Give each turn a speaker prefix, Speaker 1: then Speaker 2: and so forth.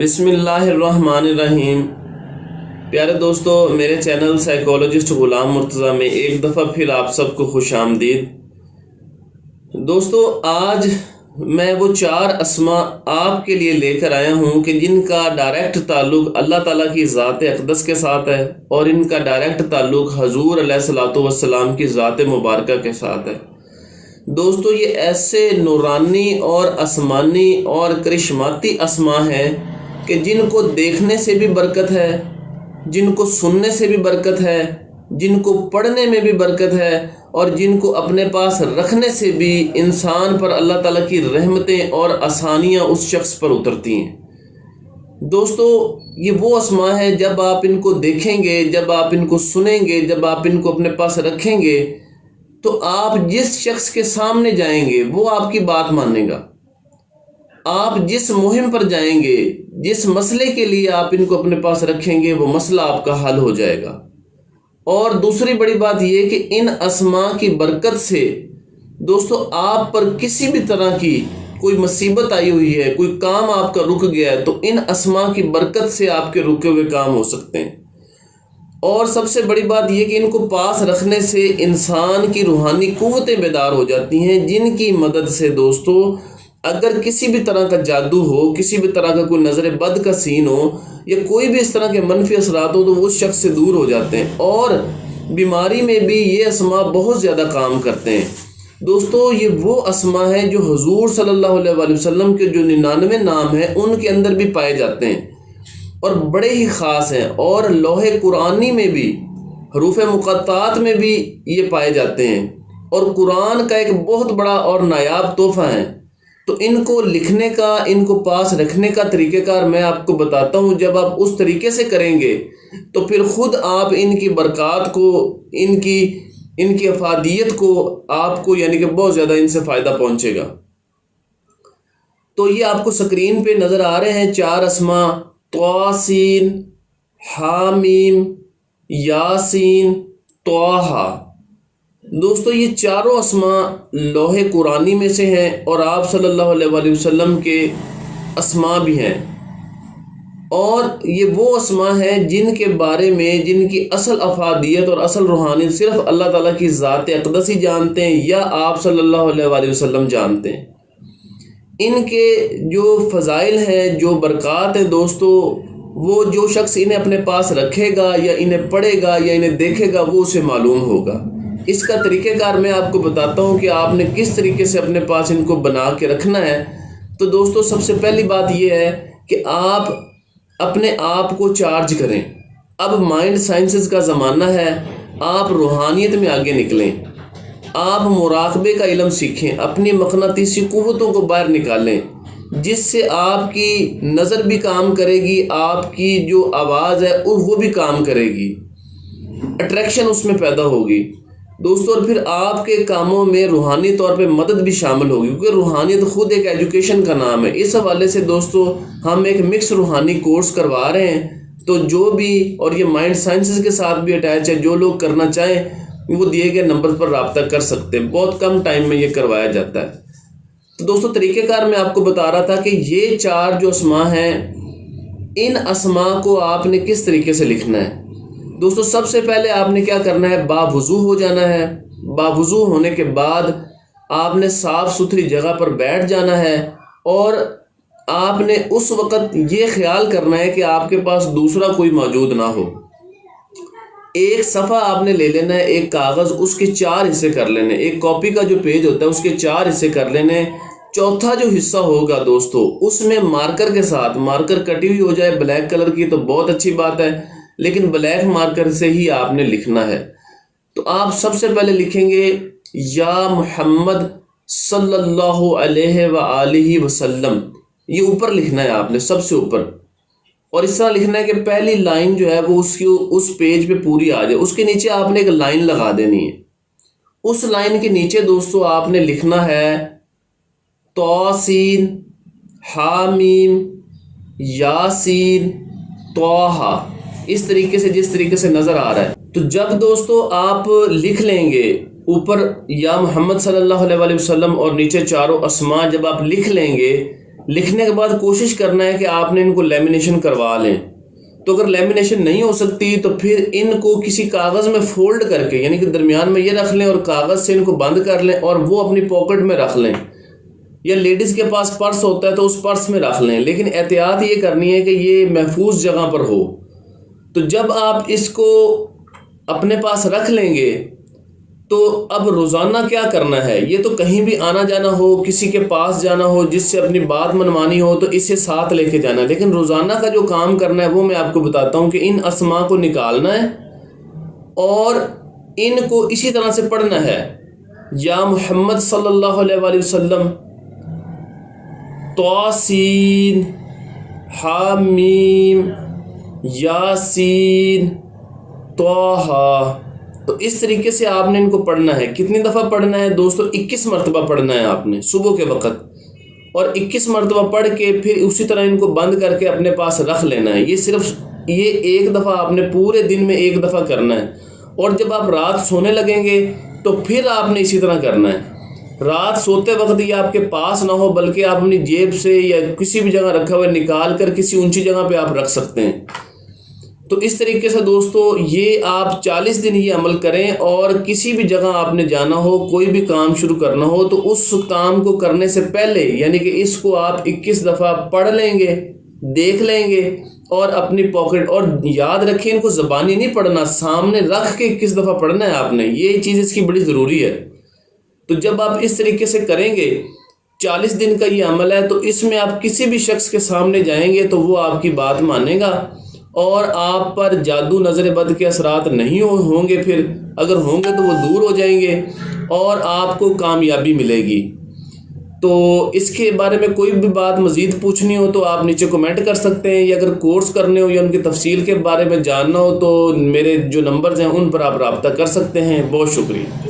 Speaker 1: بسم اللہ الرحمن الرحیم۔ پیارے دوستو، میرے چینل سائیکالوجسٹ غلام مرتضیٰ میں ایک دفعہ پھر آپ سب کو خوش آمدید۔ دوستو، آج میں وہ 4 اسماء آپ کے لیے لے کر آیا ہوں کہ جن کا ڈائریکٹ تعلق اللہ تعالیٰ کی ذات اقدس کے ساتھ ہے اور ان کا ڈائریکٹ تعلق حضور علیہ الصلوۃ والسلام کی ذات مبارکہ کے ساتھ ہے۔ دوستو، یہ ایسے نورانی اور آسمانی اور کرشماتی اسماء ہیں کہ جن کو دیکھنے سے بھی برکت ہے، جن کو سننے سے بھی برکت ہے، جن کو پڑھنے میں بھی برکت ہے، اور جن کو اپنے پاس رکھنے سے بھی انسان پر اللہ تعالیٰ کی رحمتیں اور آسانیاں اس شخص پر اترتی ہیں۔ دوستو، یہ وہ اسماء ہیں، جب آپ ان کو دیکھیں گے، جب آپ ان کو سنیں گے، جب آپ ان کو اپنے پاس رکھیں گے تو آپ جس شخص کے سامنے جائیں گے وہ آپ کی بات مانے گا۔ آپ جس مہم پر جائیں گے، جس مسئلے کے لیے آپ ان کو اپنے پاس رکھیں گے، وہ مسئلہ آپ کا حل ہو جائے گا۔ اور دوسری بڑی بات یہ کہ ان اسماء کی برکت سے دوستو آپ پر کسی بھی طرح کی کوئی مصیبت آئی ہوئی ہے، کوئی کام آپ کا رک گیا ہے، تو ان اسماء کی برکت سے آپ کے رکے ہوئے کام ہو سکتے ہیں۔ اور سب سے بڑی بات یہ کہ ان کو پاس رکھنے سے انسان کی روحانی قوتیں بیدار ہو جاتی ہیں، جن کی مدد سے دوستو اگر کسی بھی طرح کا جادو ہو، کسی بھی طرح کا کوئی نظر بد کا سین ہو یا کوئی بھی اس طرح کے منفی اثرات ہو تو وہ اس شخص سے دور ہو جاتے ہیں، اور بیماری میں بھی یہ اسماء بہت زیادہ کام کرتے ہیں۔ دوستو، یہ وہ اسماء ہیں جو حضور صلی اللہ علیہ وآلہ وسلم کے جو 99 نام ہیں ان کے اندر بھی پائے جاتے ہیں اور بڑے ہی خاص ہیں، اور لوح قرآنی میں بھی، حروف مقطعات میں بھی یہ پائے جاتے ہیں، اور قرآن کا ایک بہت بڑا اور نایاب تحفہ ہے۔ تو ان کو لکھنے کا، ان کو پاس رکھنے کا طریقہ کار میں آپ کو بتاتا ہوں۔ جب آپ اس طریقے سے کریں گے تو پھر خود آپ ان کی برکات کو، ان کی افادیت کو آپ کو یعنی کہ بہت زیادہ ان سے فائدہ پہنچے گا۔ تو یہ آپ کو سکرین پہ نظر آ رہے ہیں 4 اسماء: طاسین، حامیم، یاسین، طٰہٰ۔ دوستو، یہ چاروں اسماء لوح قرآنی میں سے ہیں اور آپ صلی اللہ علیہ وآلہ وسلم کے اسماء بھی ہیں، اور یہ وہ اسماء ہیں جن کے بارے میں، جن کی اصل افادیت اور اصل روحانیت صرف اللہ تعالیٰ کی ذات اقدس ہی جانتے ہیں یا آپ صلی اللہ علیہ وآلہ وسلم جانتے ہیں۔ ان کے جو فضائل ہیں، جو برکات ہیں دوستو، وہ جو شخص انہیں اپنے پاس رکھے گا یا انہیں پڑھے گا یا انہیں دیکھے گا وہ اسے معلوم ہوگا۔ اس کا طریقہ کار میں آپ کو بتاتا ہوں کہ آپ نے کس طریقے سے اپنے پاس ان کو بنا کے رکھنا ہے۔ تو دوستو، سب سے پہلی بات یہ ہے کہ آپ اپنے آپ کو چارج کریں۔ اب مائنڈ سائنسز کا زمانہ ہے، آپ روحانیت میں آگے نکلیں، آپ مراقبے کا علم سیکھیں، اپنی مقناطیسی قوتوں کو باہر نکالیں، جس سے آپ کی نظر بھی کام کرے گی، آپ کی جو آواز ہے وہ بھی کام کرے گی، اٹریکشن اس میں پیدا ہوگی دوستو، اور پھر آپ کے کاموں میں روحانی طور پہ مدد بھی شامل ہوگی، کیونکہ روحانیت خود ایک ایجوکیشن کا نام ہے۔ اس حوالے سے دوستو ہم ایک مکس روحانی کورس کروا رہے ہیں، تو جو بھی، اور یہ مائنڈ سائنسز کے ساتھ بھی اٹیچ ہے، جو لوگ کرنا چاہیں وہ دیے گئے نمبر پر رابطہ کر سکتے ہیں، بہت کم ٹائم میں یہ کروایا جاتا ہے۔ تو دوستو، طریقہ کار میں آپ کو بتا رہا تھا کہ یہ 4 جو اسماء ہیں، ان اسماء کو آپ نے کس طریقے سے لکھنا ہے۔ دوستو، سب سے پہلے آپ نے کیا کرنا ہے، باوضو ہو جانا ہے۔ باوضو ہونے کے بعد آپ نے صاف ستھری جگہ پر بیٹھ جانا ہے، اور آپ نے اس وقت یہ خیال کرنا ہے کہ آپ کے پاس دوسرا کوئی موجود نہ ہو۔ ایک صفحہ آپ نے لے لینا ہے، ایک کاغذ، اس کے 4 حصے کر لینے، ایک کاپی کا جو پیج ہوتا ہے اس کے 4 حصے کر لینے۔ چوتھا جو حصہ ہوگا دوستو، اس میں مارکر کے ساتھ، مارکر کٹی ہوئی ہو جائے بلیک کلر کی تو بہت اچھی بات ہے، لیکن بلیک مارکر سے ہی آپ نے لکھنا ہے۔ تو آپ سب سے پہلے لکھیں گے یا محمد صلی اللہ علیہ وآلہ وسلم، یہ اوپر لکھنا ہے آپ نے سب سے اوپر، اور اس طرح لکھنا ہے کہ پہلی لائن جو ہے وہ اس پیج پہ پوری آ جائے۔ اس کے نیچے آپ نے ایک لائن لگا دینی ہے، اس لائن کے نیچے دوستو آپ نے لکھنا ہے طاسین، حامیم، یاسین، طٰہٰ، اس طریقے سے جس طریقے سے نظر آ رہا ہے۔ تو جب دوستو آپ لکھ لیں گے اوپر یا محمد صلی اللہ علیہ وآلہ وسلم اور نیچے 4 اسماء جب آپ لکھ لیں گے لکھنے کے بعد کوشش کرنا ہے کہ آپ نے ان کو لیمینیشن کروا لیں. تو اگر لیمینیشن نہیں ہو سکتی تو پھر ان کو کسی کاغذ میں فولڈ کر کے یعنی کہ درمیان میں یہ رکھ لیں اور کاغذ سے ان کو بند کر لیں اور وہ اپنی پاکٹ میں رکھ لیں. یا لیڈیز کے پاس پرس ہوتا ہے تو اس پرس میں رکھ لیں، لیکن احتیاط یہ کرنی ہے کہ یہ محفوظ جگہ پر ہو. تو جب آپ اس کو اپنے پاس رکھ لیں گے تو اب روزانہ کیا کرنا ہے، یہ تو کہیں بھی آنا جانا ہو، کسی کے پاس جانا ہو، جس سے اپنی بات منوانی ہو تو اسے ساتھ لے کے جانا ہے. لیکن روزانہ کا جو کام کرنا ہے وہ میں آپ کو بتاتا ہوں کہ ان اسماء کو نکالنا ہے اور ان کو اسی طرح سے پڑھنا ہے. یا محمد صلی اللہ علیہ وآلہ وسلم، طاسین حامیم یاسین طٰہٰ. تو اس طریقے سے آپ نے ان کو پڑھنا ہے. کتنی دفعہ پڑھنا ہے دوستو؟ 21 مرتبہ پڑھنا ہے آپ نے صبح کے وقت، اور 21 مرتبہ پڑھ کے پھر اسی طرح ان کو بند کر کے اپنے پاس رکھ لینا ہے. یہ ایک دفعہ آپ نے پورے دن میں ایک دفعہ کرنا ہے. اور جب آپ رات سونے لگیں گے تو پھر آپ نے اسی طرح کرنا ہے. رات سوتے وقت یہ آپ کے پاس نہ ہو بلکہ آپ اپنی جیب سے یا کسی بھی جگہ رکھا ہوا نکال کر کسی اونچی جگہ پہ آپ رکھ سکتے ہیں. تو اس طریقے سے دوستو یہ آپ 40 دن یہ عمل کریں، اور کسی بھی جگہ آپ نے جانا ہو، کوئی بھی کام شروع کرنا ہو تو اس کام کو کرنے سے پہلے یعنی کہ اس کو آپ 21 دفعہ پڑھ لیں گے، دیکھ لیں گے اور اپنی پاکٹ، اور یاد رکھیں ان کو زبانی نہیں پڑھنا، سامنے رکھ کے 21 دفعہ پڑھنا ہے آپ نے. یہ چیز اس کی بڑی ضروری ہے. تو جب آپ اس طریقے سے کریں گے، 40 دن کا یہ عمل ہے، تو اس میں آپ کسی بھی شخص کے سامنے جائیں گے تو وہ آپ کی بات مانے گا اور آپ پر جادو نظر بد کے اثرات نہیں ہوں گے. پھر اگر ہوں گے تو وہ دور ہو جائیں گے اور آپ کو کامیابی ملے گی. تو اس کے بارے میں کوئی بھی بات مزید پوچھنی ہو تو آپ نیچے کمنٹ کر سکتے ہیں، یا اگر کورس کرنے ہو یا ان کی تفصیل کے بارے میں جاننا ہو تو میرے جو نمبرز ہیں ان پر آپ رابطہ کر سکتے ہیں. بہت شکریہ.